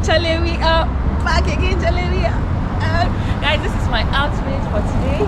Chaley, we are back again. Chaley, we are. Guys, this is my outfit for today,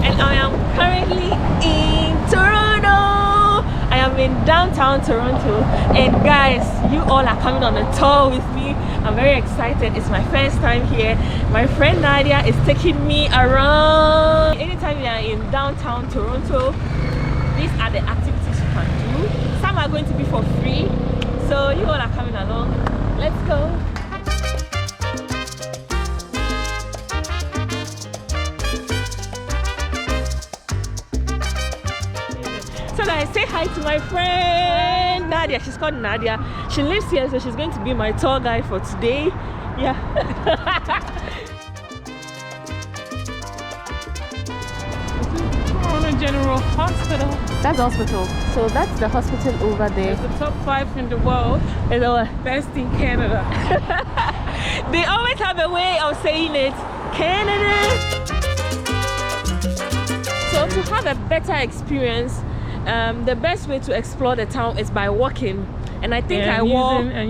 and I am currently in Toronto. I am in downtown Toronto, and guys, you all are coming on a tour with me. I'm very excited. It's my first time here. My friend Nadia is taking me around. Anytime you are in downtown Toronto, these are the activities you can do. Some are going to be for free, so you all are coming along. Let's go. So guys, say hi to my friend Nadia. She's called Nadia. She lives here, so she's going to be my tour guide for today. Yeah. General Hospital. That's the hospital. So that's the hospital over there. It's the top 5 in the world. It's our best in Canada. They always have a way of saying it. Canada. So to have a better experience, the best way to explore the town is by walking. And I think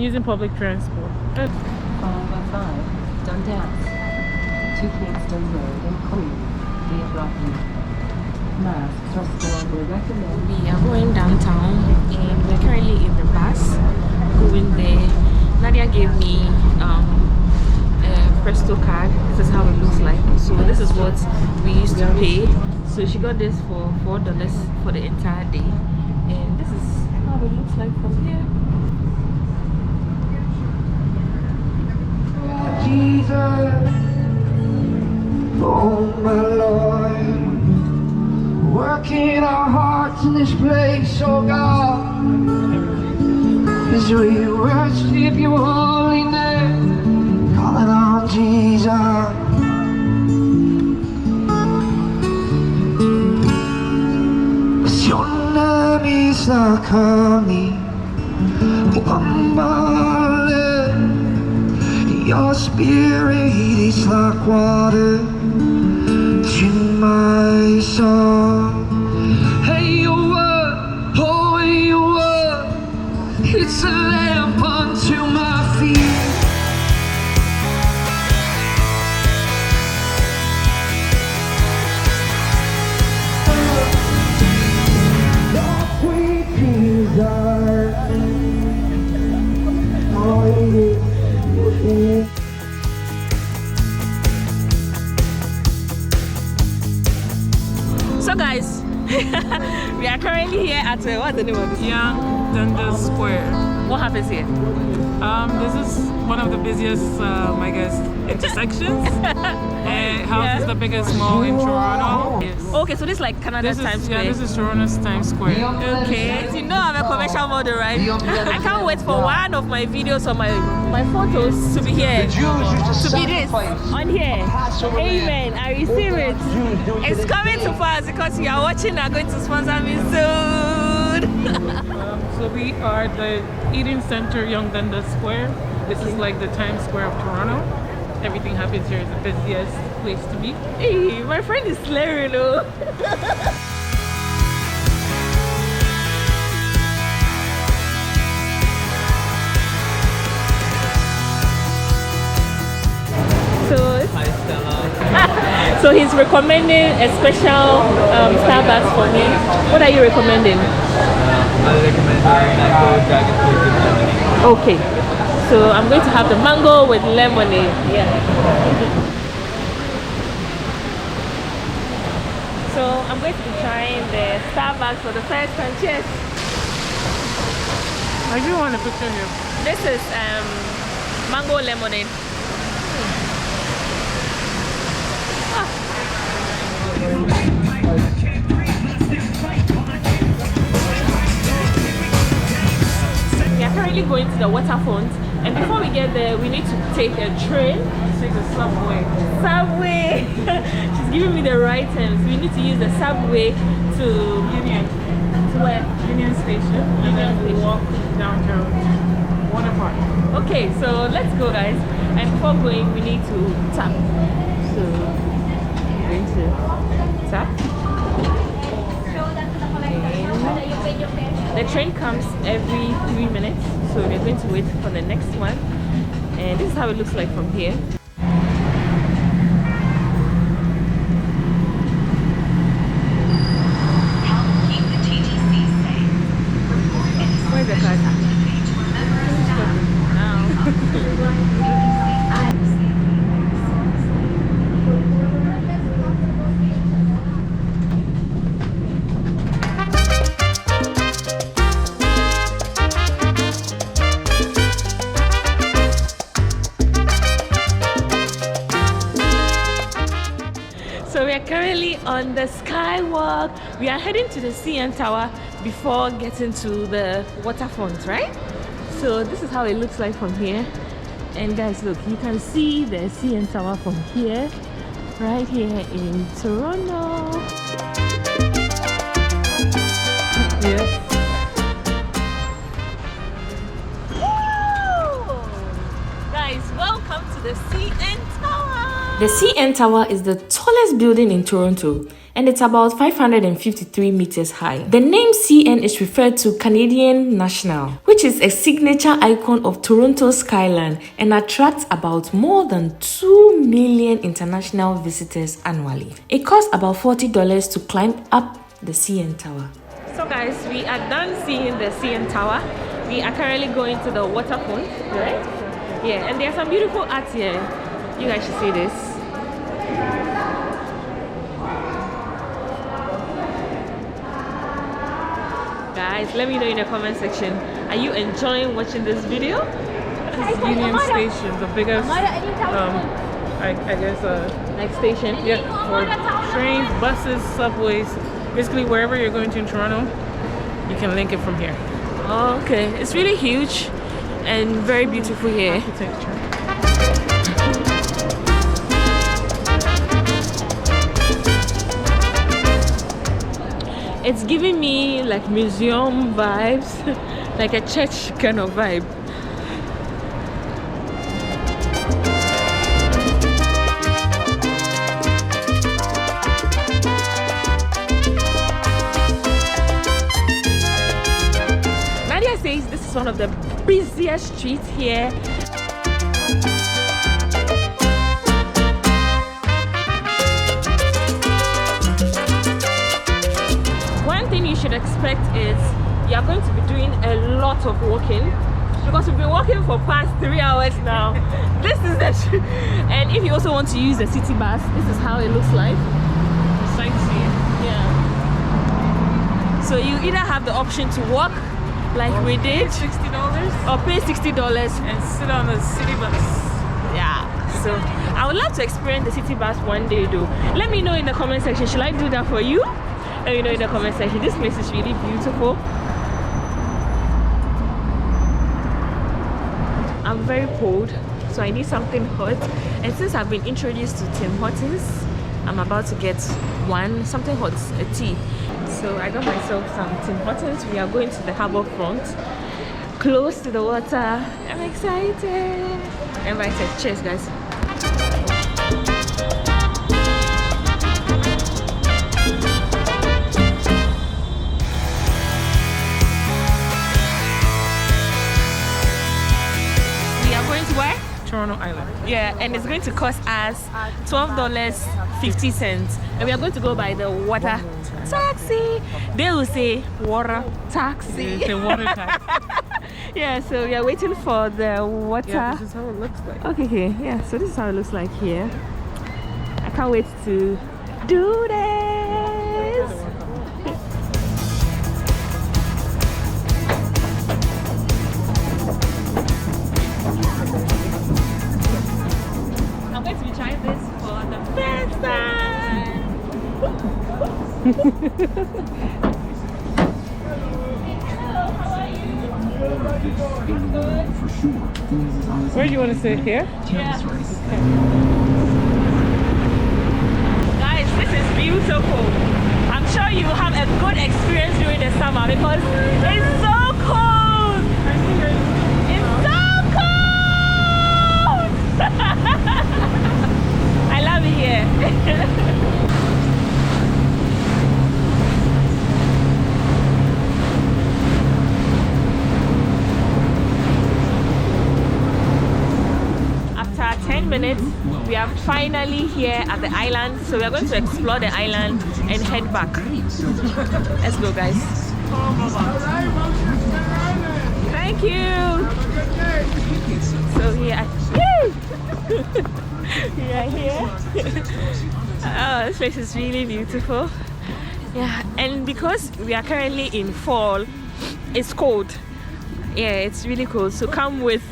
using public transport. 505 Dundas to Kingston Road and Queen via Brockton. Masks are still we recommend. We are going downtown and we're currently in the bus going there. Nadia gave me a Presto card. This is how it looks like. So this is what we used to pay. So she got this for $4 for the entire day. And this is how it looks like from here. Jesus, oh my Lord. Working our hearts in this place, oh God, as we worship your holy name, calling on Jesus. Your name is like honey on my lips, your spirit is like water to my soul. Hey, your word, oh, your word, it's a lamp unto my feet. Your sweet Jesus, oh, yeah. So guys, we are currently here at what's the name of this? Dundas Square. What happens here? This is one of the busiest, I guess, intersections. It houses the biggest mall in Toronto. Yes. Okay, so this is like Canada's Times Square. Yeah, this is Toronto's Times Square. Okay, you know I'm a commercial model, right? I can't wait for one of my videos or my photos to be here. To be this on here. Amen. I receive it. It's coming to pass because you are watching are going to sponsor me soon. So we are the Eating Center, Young Dundas Square. This is like the Times Square of Toronto. Everything happens here. It's the busiest place to be. Hey, my friend is slaring, though. Hi, Stella. So he's recommending a special Starbucks for me. What are you recommending? I recommend mango dragon fruit with lemonade. Okay, so I'm going to have the mango with lemonade. Yeah. So I'm going to be trying the Starbucks for the first time. Cheers. I do want a picture here. This is mango lemonade. We are currently going to the waterfront, and before we get there, we need to take a train. Take the subway. Subway! She's giving me the right terms. We need to use the subway to Union. To where? Union Station. And then we walk downtown to Water Park. Okay, so let's go, guys. And before going, we need to tap. So we're going to tap. And the train comes every 3 minutes, so we're going to wait for the next one. And this is how it looks like from here. Where's the card? So we are currently on the skywalk. We are heading to the CN Tower before getting to the waterfront, right? So this is how it looks like from here. And guys, look, you can see the CN Tower from here, right here in Toronto. Yes. Guys, welcome to the CN Tower. The CN Tower is the tallest building in Toronto, and it's about 553 meters high. The name CN is referred to Canadian National, which is a signature icon of Toronto's skyline and attracts about more than 2 million international visitors annually. It costs about $40 to climb up the CN Tower. So guys, we are done seeing the CN Tower. We are currently going to the waterfront, right? Yeah, and there's some beautiful art here. You guys should see this. Guys, let me know in the comment section, are you enjoying watching this video? This is Union Station, the biggest, I guess, Like station? yeah, for trains, buses, subways, basically wherever you're going to in Toronto, you can link it from here. Oh, okay. It's really huge and very beautiful here. Architecture. It's giving me like museum vibes, like a church kind of vibe. Nadia says this is one of the busiest streets here. You should expect is you are going to be doing a lot of walking because we've been walking for past 3 hours now. This is the and if you also want to use the city bus, this is how it looks like. Sightseeing. Yeah. So you either have the option to walk like we did, $60 or pay $60 and sit on the city bus. Yeah. So I would love to experience the city bus one day though. Let me know in the comment section. Should I do that for you? Let me know in the comment section. This place is really beautiful. I'm very cold, so I need something hot. And since I've been introduced to Tim Hortons, I'm about to get something hot, a tea. So I got myself some Tim Hortons. We are going to the harbour front, close to the water. I'm excited. Cheers, guys. Toronto Island. Yeah, and it's going to cost us $12.50, and we are going to go by the water taxi. They will say water taxi. The water taxi. Yeah, so we are waiting for the water. Yeah, this is how it looks like. Okay, yeah, so this is how it looks like here. I can't wait to do this. I'm going to be trying this for the first time. Hello, how are you? Where do you want to sit? Here? Yeah. Guys, this is beautiful. I'm sure you will have a good experience during the summer because it's so cold. It's so cold. I love it here. 10 minutes. We are finally here at the island, so we are going to explore the island and head back. Let's go, guys. Thank you. So here, we are here. Oh, this place is really beautiful. Yeah, and because we are currently in fall, it's cold. Yeah, it's really cold. So come with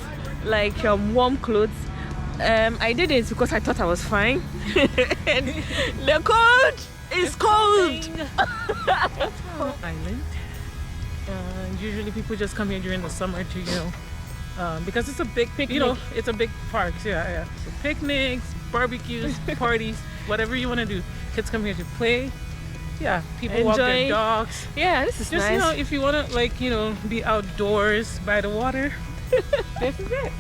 like warm clothes. I did it because I thought I was fine. And the cold is cold. Island. Usually people just come here during the summer to, because it's a big, it's a big park. Yeah. So picnics, barbecues, parties, whatever you want to do. Kids come here to play. Yeah, people walk their dogs. Yeah, this is just nice. If you want to be outdoors by the water, this is it.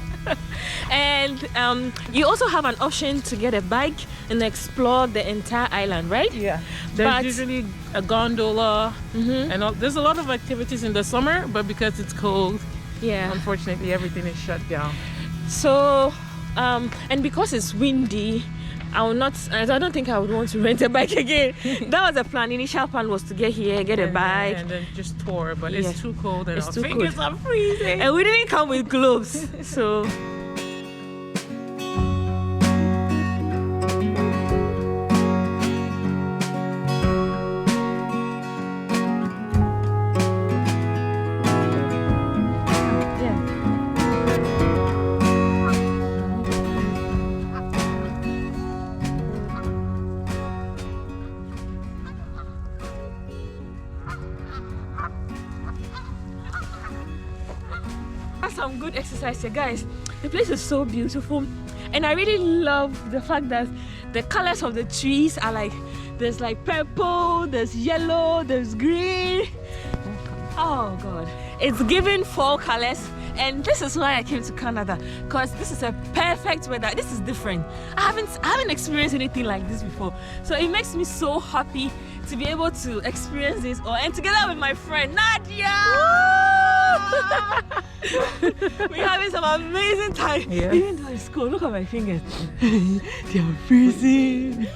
And you also have an option to get a bike and explore the entire island, right? Yeah. There's usually a gondola, and there's a lot of activities in the summer, but because it's cold, unfortunately everything is shut down. So, and because it's windy, I don't think I would want to rent a bike again. That was the plan. Initial plan was to get here, get a bike, and then just tour. But it's too cold, and our fingers are freezing. And we didn't come with gloves, so. Some good exercise here, guys. The place is so beautiful, and I really love the fact that the colors of the trees are like, there's like purple, there's yellow, there's green. Oh god, it's giving fall colors. And this is why I came to Canada, because this is a perfect weather. This is different. I haven't experienced anything like this before, so it makes me so happy to be able to experience this, and together with my friend Nadia. We're having some amazing time. Even though it's cold, look at my fingers. They are freezing.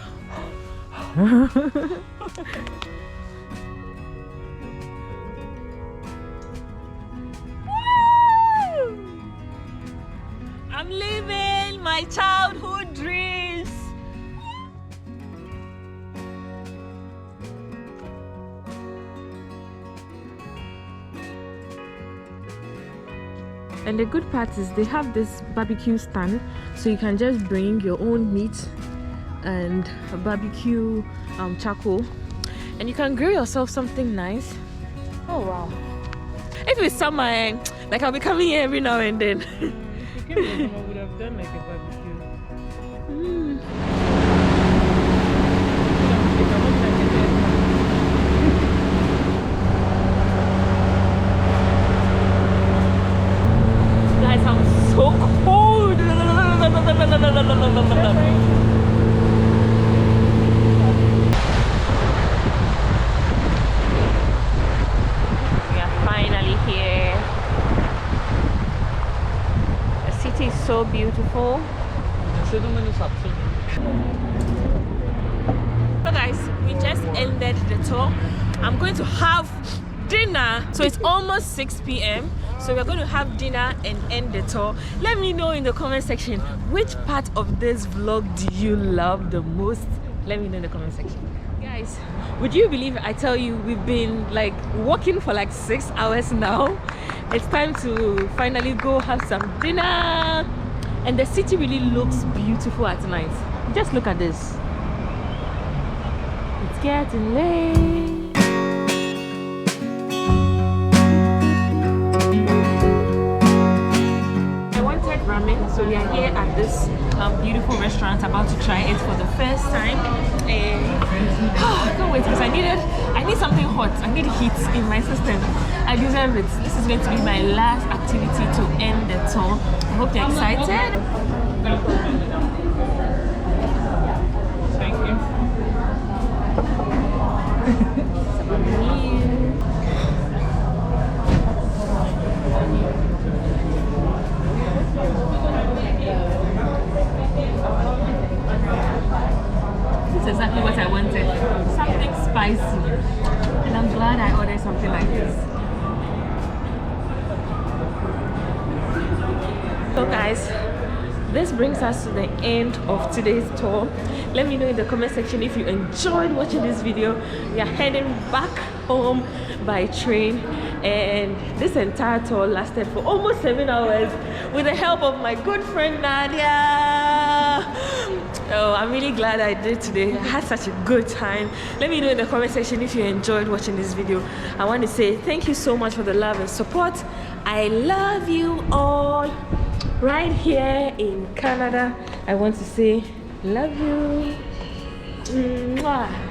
I'm living my childhood dreams. And the good part is they have this barbecue stand, so you can just bring your own meat and a barbecue charcoal, and you can grill yourself something nice. Oh wow. If it's summer, like I'll be coming here every now and then. If you came here, would have done like a barbecue. Guys, I'm so cold. We are finally here. The city is so beautiful. So guys, we just ended the tour. I'm going to have dinner. So it's almost 6 p.m. So we're going to have dinner and end the tour. Let me know in the comment section, which part of this vlog do you love the most? Let me know in the comment section. Guys, would you believe I tell you we've been like walking for like 6 hours now? It's time to finally go have some dinner. And the city really looks beautiful at night. Just look at this. It's getting late. Ramen, so we are here at this beautiful restaurant, about to try it for the first time. And I can't wait because I need something hot. I need heat in my system. I deserve it. This is going to be my last activity to end the tour. I hope you're excited. Thank you. exactly what I wanted. Something spicy. And I'm glad I ordered something like this. So guys, this brings us to the end of today's tour. Let me know in the comment section if you enjoyed watching this video. We are heading back home by train, and this entire tour lasted for almost 7 hours with the help of my good friend Nadia. Oh, I'm really glad I did today. I had such a good time. Let me know in the comment section if you enjoyed watching this video. I want to say thank you so much for the love and support. I love you all. Right here in Canada, I want to say love you. Mwah.